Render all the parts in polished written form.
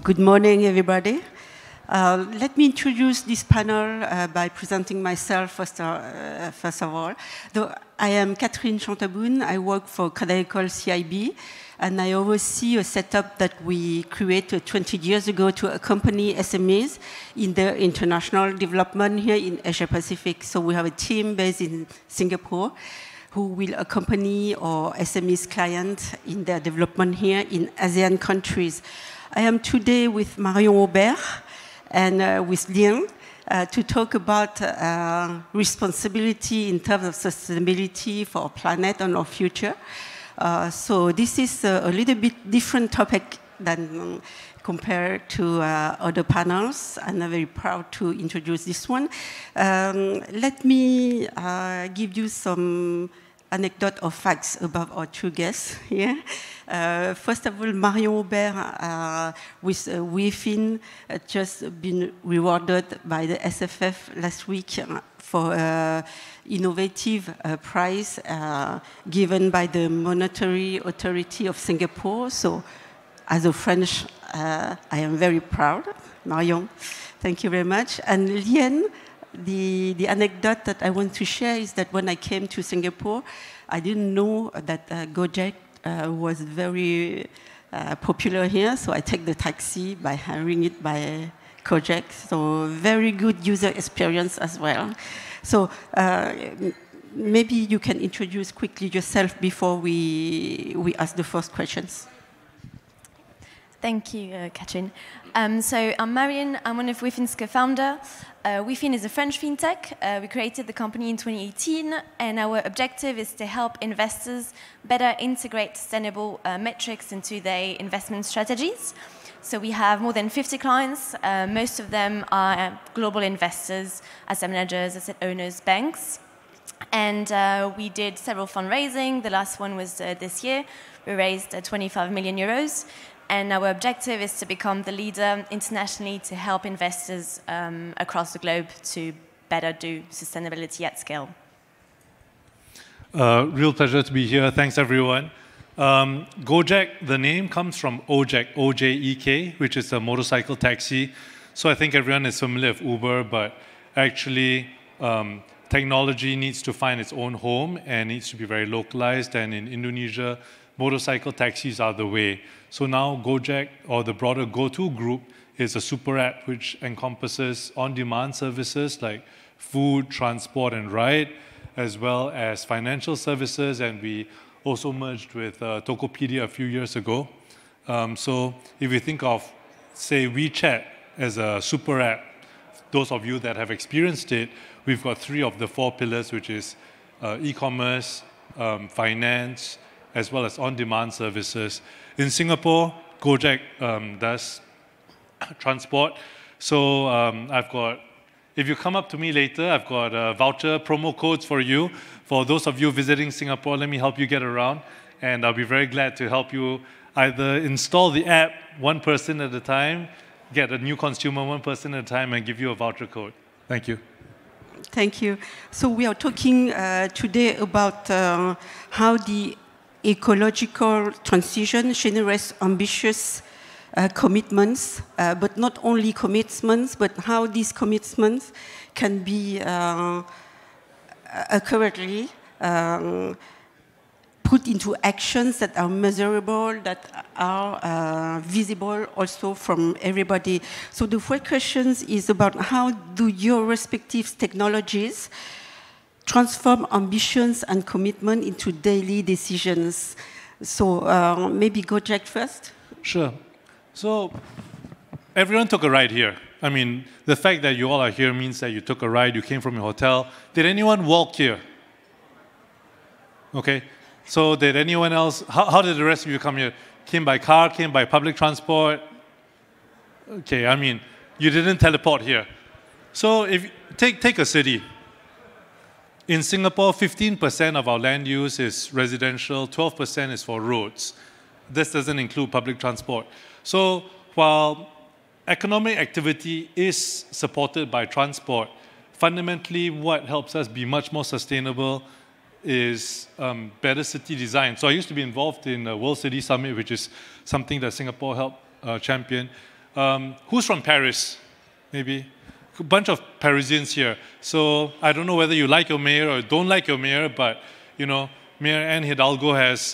Good morning, everybody. Let me introduce this panel by presenting myself first of all. I am Catherine CHANTHABOUN. I work for Crédit Agricole CIB, and I oversee a setup that we created 20 years ago to accompany SMEs in their international development here in Asia Pacific. So we have a team based in Singapore who will accompany our SMEs clients in their development here in ASEAN countries. I am today with Marion AUBERT and with Lien to talk about responsibility in terms of sustainability for our planet and our future. So this is a little bit different topic than compared to other panels, and I'm very proud to introduce this one. Let me give you some anecdote or facts about our two guests here. First of all, Marion AUBERT with Wee Fin just been rewarded by the SFF last week for innovative prize given by the Monetary Authority of Singapore. So as a French, I am very proud. Marion, thank you very much. And Lien, the anecdote that I want to share is that when I came to Singapore, I didn't know that GOJEK was very popular here, so I take the taxi by hiring it by GOJEK. So very good user experience as well. So maybe you can introduce quickly yourself before we ask the first questions. Thank you, Catherine. So I'm Marion. I'm one of Wee Fin's co-founder. Wee Fin is a French fintech. We created the company in 2018, and our objective is to help investors better integrate sustainable metrics into their investment strategies. So we have more than 50 clients. Most of them are global investors, asset managers, asset owners, banks. And we did several fundraising. The last one was this year. We raised 25 million euros. And our objective is to become the leader internationally to help investors across the globe to better do sustainability at scale. Real pleasure to be here. Thanks, everyone. GOJEK, the name comes from OJEK, O-J-E-K, which is a motorcycle taxi. So I think everyone is familiar with Uber, but actually technology needs to find its own home and needs to be very localized. And in Indonesia, motorcycle taxis are the way. So now GOJEK, or the broader GoTo group, is a super app which encompasses on-demand services like food, transport, and ride, as well as financial services. And we also merged with Tokopedia a few years ago. So if you think of, say, WeChat as a super app, those of you that have experienced it, we've got 3 of the 4 pillars, which is e-commerce, finance, as well as on-demand services. In Singapore, GOJEK does transport. So I've got, if you come up to me later, I've got voucher promo codes for you. For those of you visiting Singapore, let me help you get around. And I'll be very glad to help you either install the app one person at a time, get a new consumer one person at a time, and give you a voucher code. Thank you. Thank you. So we are talking today about how the ecological transition generates ambitious commitments, but not only commitments, but how these commitments can be accurately put into actions that are measurable, that are visible also from everybody. So the first question is about how do your respective technologies transform ambitions and commitment into daily decisions. So maybe GOJEK first. Sure. So everyone took a ride here. I mean, the fact that you all are here means that you took a ride, you came from your hotel. Did anyone walk here? Okay. So did anyone else, how did the rest of you come here? Came by car, came by public transport? Okay, I mean, you didn't teleport here. So if take a city. In Singapore, 15% of our land use is residential, 12% is for roads. This doesn't include public transport. So while economic activity is supported by transport, fundamentally what helps us be much more sustainable is better city design. So I used to be involved in the World City Summit, which is something that Singapore helped champion. Who's from Paris? Maybe a bunch of Parisians here. So I don't know whether you like your mayor or don't like your mayor, but you know, Mayor Anne Hidalgo has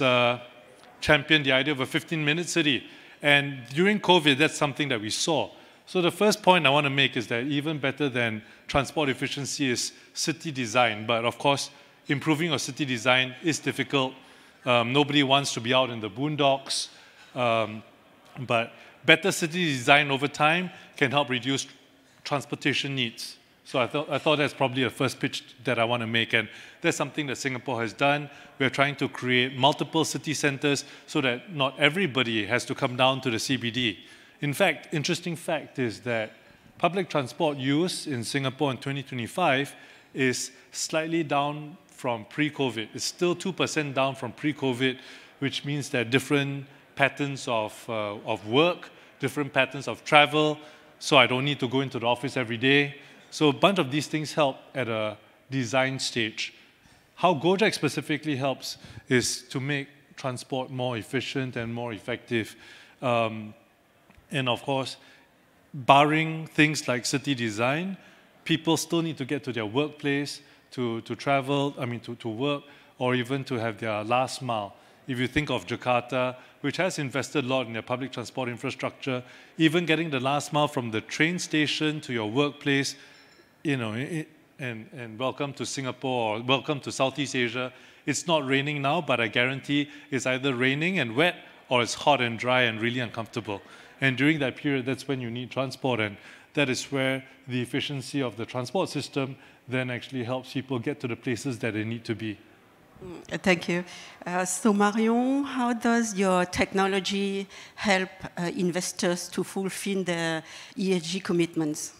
championed the idea of a 15-minute city. And during COVID, that's something that we saw. So the first point I want to make is that even better than transport efficiency is city design. But of course, improving your city design is difficult. Nobody wants to be out in the boondocks. But better city design over time can help reduce transportation needs. So I thought that's probably a first pitch that I want to make. And that's something that Singapore has done. We're trying to create multiple city centers so that not everybody has to come down to the CBD. In fact, interesting fact is that public transport use in Singapore in 2025 is slightly down from pre-COVID. It's still 2% down from pre-COVID, which means that different patterns of work, different patterns of travel, so I don't need to go into the office every day. So a bunch of these things help at a design stage. How GOJEK specifically helps is to make transport more efficient and more effective. And of course, barring things like city design, people still need to get to their workplace, to travel, to work, or even to have their last mile. If you think of Jakarta, which has invested a lot in their public transport infrastructure, even getting the last mile from the train station to your workplace, you know, and welcome to Singapore, or welcome to Southeast Asia. It's not raining now, but I guarantee it's either raining and wet, or it's hot and dry and really uncomfortable. And during that period, that's when you need transport, and that is where the efficiency of the transport system then actually helps people get to the places that they need to be. Thank you. So Marion, how does your technology help investors to fulfill their ESG commitments?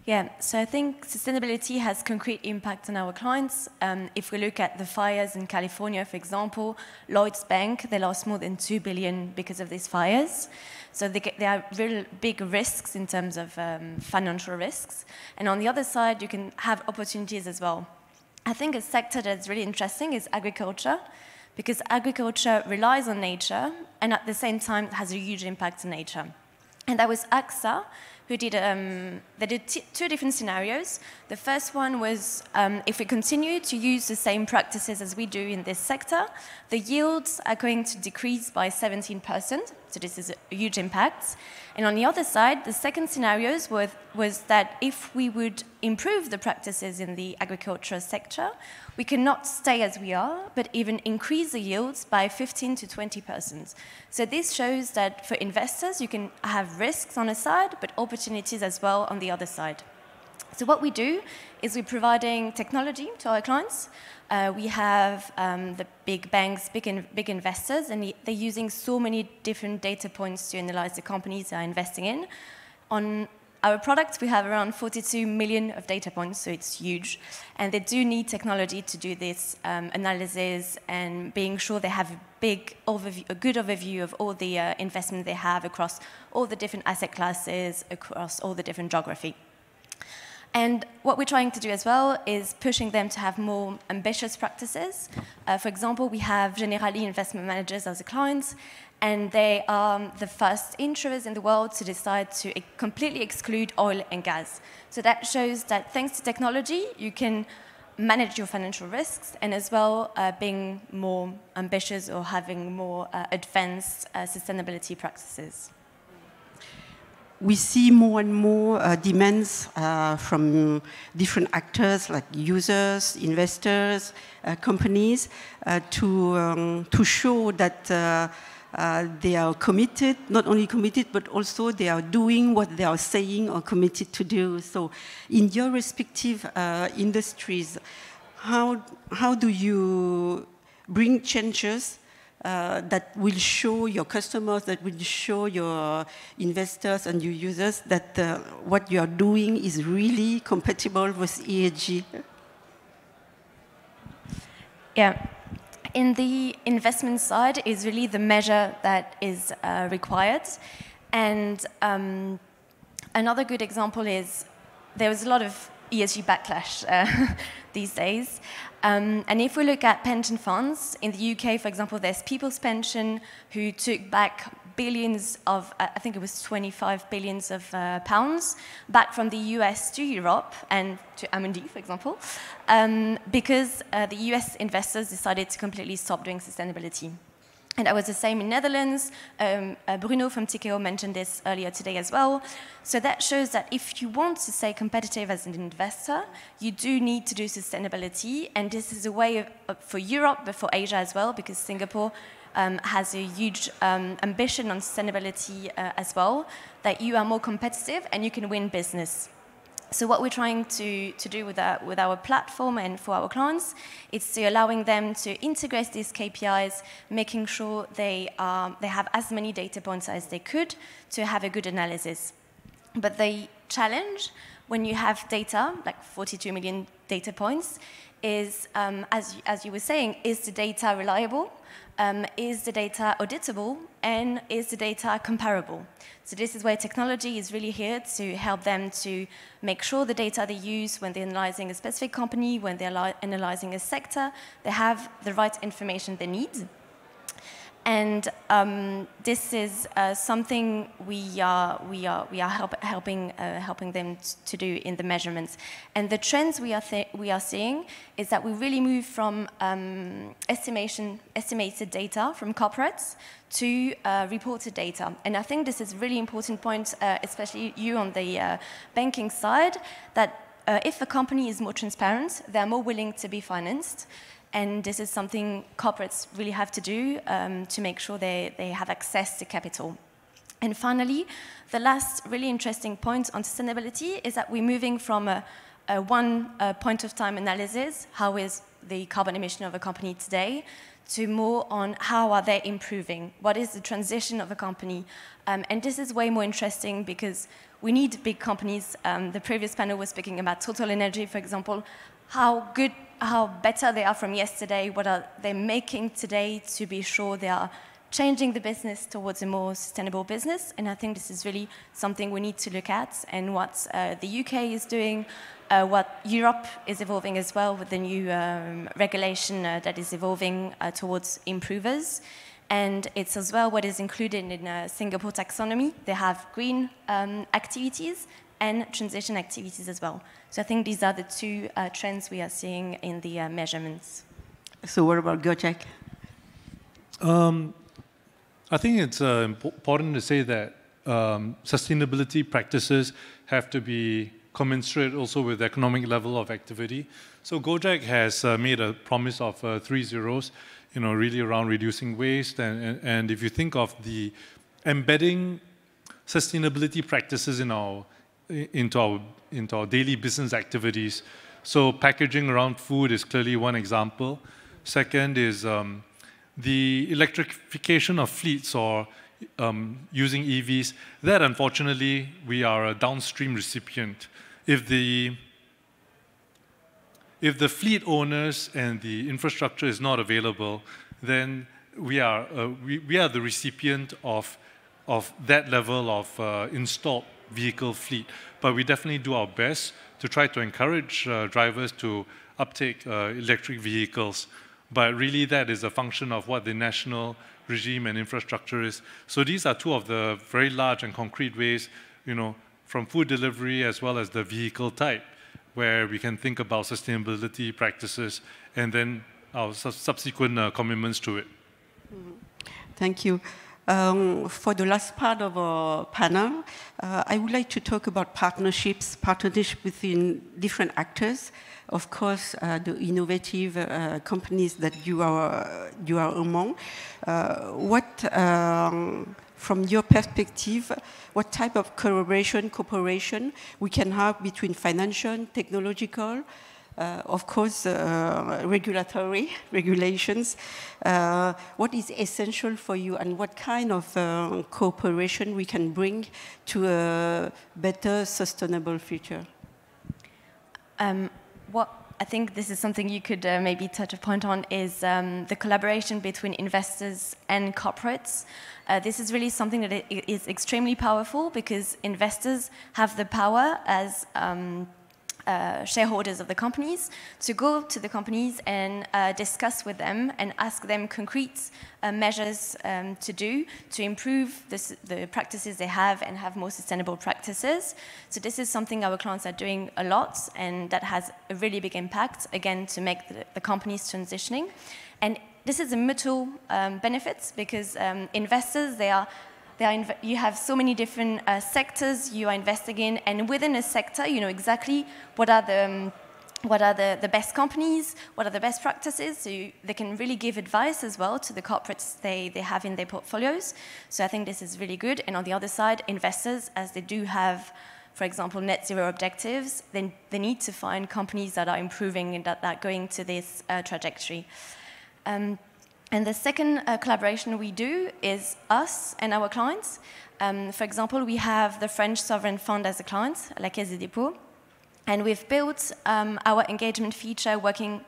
Yeah, so I think sustainability has concrete impact on our clients. If we look at the fires in California, for example, Lloyds Bank, they lost more than 2 billion because of these fires. So there are real big risks in terms of financial risks. And on the other side, you can have opportunities as well. I think a sector that's really interesting is agriculture, because agriculture relies on nature and at the same time has a huge impact on nature. And that was AXA, who did, they did two different scenarios. The first one was, if we continue to use the same practices as we do in this sector, the yields are going to decrease by 17%, so this is a huge impact. And on the other side, the second scenario was that if we would improve the practices in the agriculture sector, we cannot stay as we are, but even increase the yields by 15 to 20%. So this shows that for investors, you can have risks on a side, but opportunities as well on the other side. So what we do is we're providing technology to our clients. We have the big banks, big investors, and they're using so many different data points to analyze the companies they're investing in. On our products, we have around 42 million of data points, so it's huge. And they do need technology to do this analysis and being sure they have a good overview of all the investment they have across all the different asset classes, across all the different geography. And what we're trying to do as well is pushing them to have more ambitious practices. For example, we have Generali investment managers as a client, and they are the first insurers in the world to decide to completely exclude oil and gas. So that shows that thanks to technology, you can manage your financial risks and as well being more ambitious or having more advanced sustainability practices. We see more and more demands from different actors like users, investors, companies to show that they are committed, not only committed, but also they are doing what they are saying or committed to do. So in your respective industries, how do you bring changes that will show your customers, that will show your investors and your users that what you are doing is really compatible with ESG? Yeah. In the investment side is really the measure that is required. And another good example is there was a lot of ESG backlash these days. And if we look at pension funds, in the UK, for example, there's People's Pension who took back billions of, I think it was 25 billions of pounds back from the US to Europe and to Amundi, for example, because the US investors decided to completely stop doing sustainability. And that was the same in Netherlands. Bruno from TKO mentioned this earlier today as well. So that shows that if you want to stay competitive as an investor, you do need to do sustainability. And this is a way for Europe, but for Asia as well, because Singapore has a huge ambition on sustainability as well, that you are more competitive and you can win business. So what we're trying to do with our platform and for our clients is to allowing them to integrate these KPIs, making sure they have as many data points as they could to have a good analysis. But the challenge when you have data, like 42 million data points, is, as you were saying, is the data reliable? Is the data auditable? And is the data comparable? So this is where technology is really here to help them to make sure the data they use when they're analyzing a specific company, when they're analyzing a sector, they have the right information they need. And this is something we are helping them to do in the measurements. And the trends we are seeing is that we really move from estimated data from corporates to reported data. And I think this is a really important point, especially you on the banking side, that if a company is more transparent, they're more willing to be financed. And this is something corporates really have to do to make sure they have access to capital. And finally, the last really interesting point on sustainability is that we're moving from a one point of time analysis, how is the carbon emission of a company today, to more on how are they improving, what is the transition of a company. And this is way more interesting because we need big companies. The previous panel was speaking about Total Energy, for example, how better they are from yesterday, what are they making today to be sure they are changing the business towards a more sustainable business. And I think this is really something we need to look at, and what the UK is doing, what Europe is evolving as well with the new regulation that is evolving towards improvers. And it's as well what is included in Singapore taxonomy. They have green activities and transition activities as well. So I think these are the two trends we are seeing in the measurements. So what about GOJEK? I think it's important to say that sustainability practices have to be commensurate also with the economic level of activity. So GOJEK has made a promise of 3 zeros, really around reducing waste. And if you think of the embedding sustainability practices into our daily business activities. So packaging around food is clearly one example. Second is the electrification of fleets or using EVs. That, unfortunately, we are a downstream recipient. If the fleet owners and the infrastructure is not available, then we are the recipient of that level of installed vehicle fleet. But we definitely do our best to try to encourage drivers to uptake electric vehicles. But really that is a function of what the national regime and infrastructure is. So these are two of the very large and concrete ways, from food delivery as well as the vehicle type, where we can think about sustainability practices and then our subsequent commitments to it. Thank you. For the last part of our panel, I would like to talk about partnerships between different actors. Of course, the innovative companies that you are among. From your perspective, what type of cooperation we can have between financial, technological, of course, regulations. What is essential for you, and what kind of cooperation we can bring to a better, sustainable future? What I think this is something you could maybe touch a point on is the collaboration between investors and corporates. This is really something that is extremely powerful because investors have the power as shareholders of the companies, to go to the companies and discuss with them and ask them concrete measures to do to improve the practices they have and have more sustainable practices. So this is something our clients are doing a lot, and that has a really big impact, again, to make the companies transitioning. And this is a mutual benefit, because investors, you have so many different sectors you are investing in, and within a sector, you know exactly what are the best companies, what are the best practices, so they can really give advice as well to the corporates they have in their portfolios. So I think this is really good. And on the other side, investors, as they do have, for example, net zero objectives, then they need to find companies that are improving and that are going to this trajectory. And the second collaboration we do is us and our clients. For example, we have the French sovereign fund as a client, La Caisse des Dépôts, and we've built our engagement feature working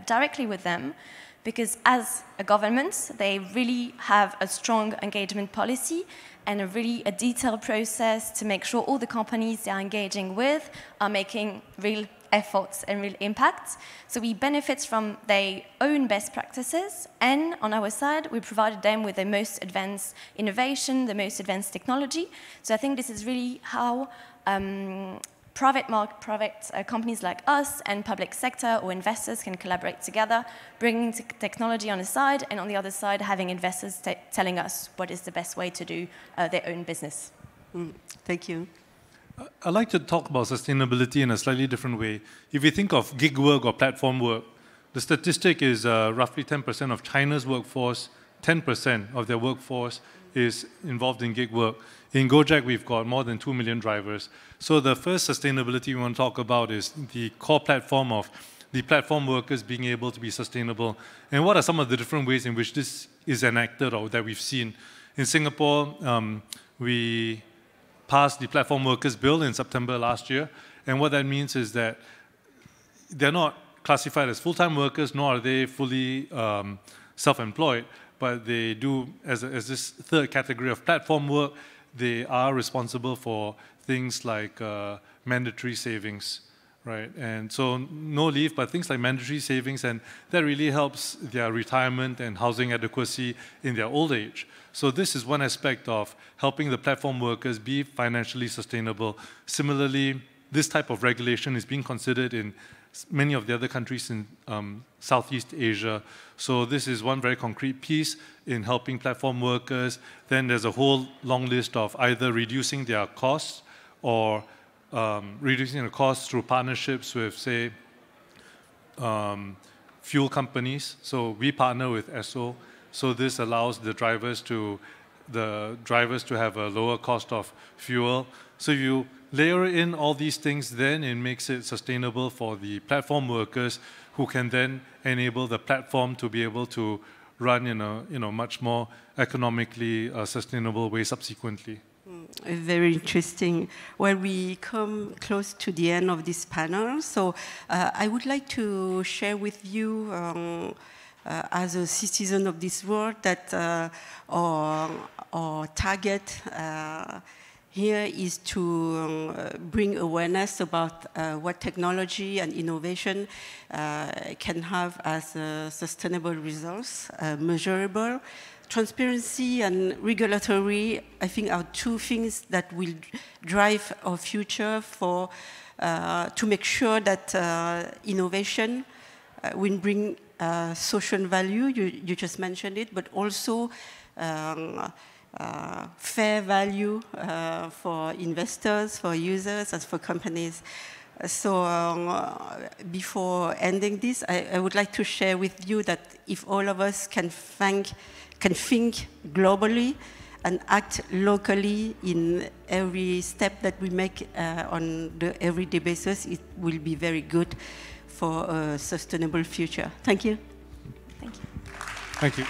directly with them, because as a government, they really have a strong engagement policy and a detailed process to make sure all the companies they are engaging with are making real efforts and real impact. So we benefit from their own best practices, and on our side, we provided them with the most advanced innovation, the most advanced technology. So I think this is really how private companies like us and public sector or investors can collaborate together, bringing technology on the side, and on the other side, having investors telling us what is the best way to do their own business. Thank you. I'd like to talk about sustainability in a slightly different way. If you think of gig work or platform work, the statistic is roughly 10% of China's workforce, 10% of their workforce is involved in gig work. In GOJEK, we've got more than 2 million drivers. So the first sustainability we want to talk about is the core platform of the platform workers being able to be sustainable. And what are some of the different ways in which this is enacted or that we've seen? In Singapore, we passed the Platform Workers Bill in September last year. And what that means is that they're not classified as full-time workers, nor are they fully self-employed, but they do, as this third category of platform work, they are responsible for things like mandatory savings, right? And so no leave, but things like mandatory savings, and that really helps their retirement and housing adequacy in their old age. So this is one aspect of helping the platform workers be financially sustainable. Similarly, this type of regulation is being considered in many of the other countries in Southeast Asia. So this is one very concrete piece in helping platform workers. Then there's a whole long list of either reducing their costs or reducing the costs through partnerships with, say, fuel companies. So we partner with Esso. So this allows the drivers to have a lower cost of fuel. So you layer in all these things, then it makes it sustainable for the platform workers, who can then enable the platform to be able to run in a much more economically sustainable way subsequently. Very interesting. Well, we come close to the end of this panel, so I would like to share with you as a citizen of this world that our target here is to bring awareness about what technology and innovation can have as sustainable results, measurable. Transparency and regulatory, I think, are two things that will drive our future to make sure that innovation will bring social value, you just mentioned it, but also fair value for investors, for users, and for companies. So before ending this, I would like to share with you that if all of us can think globally and act locally in every step that we make on the everyday basis, it will be very good for a sustainable future. Thank you. Thank you. Thank you.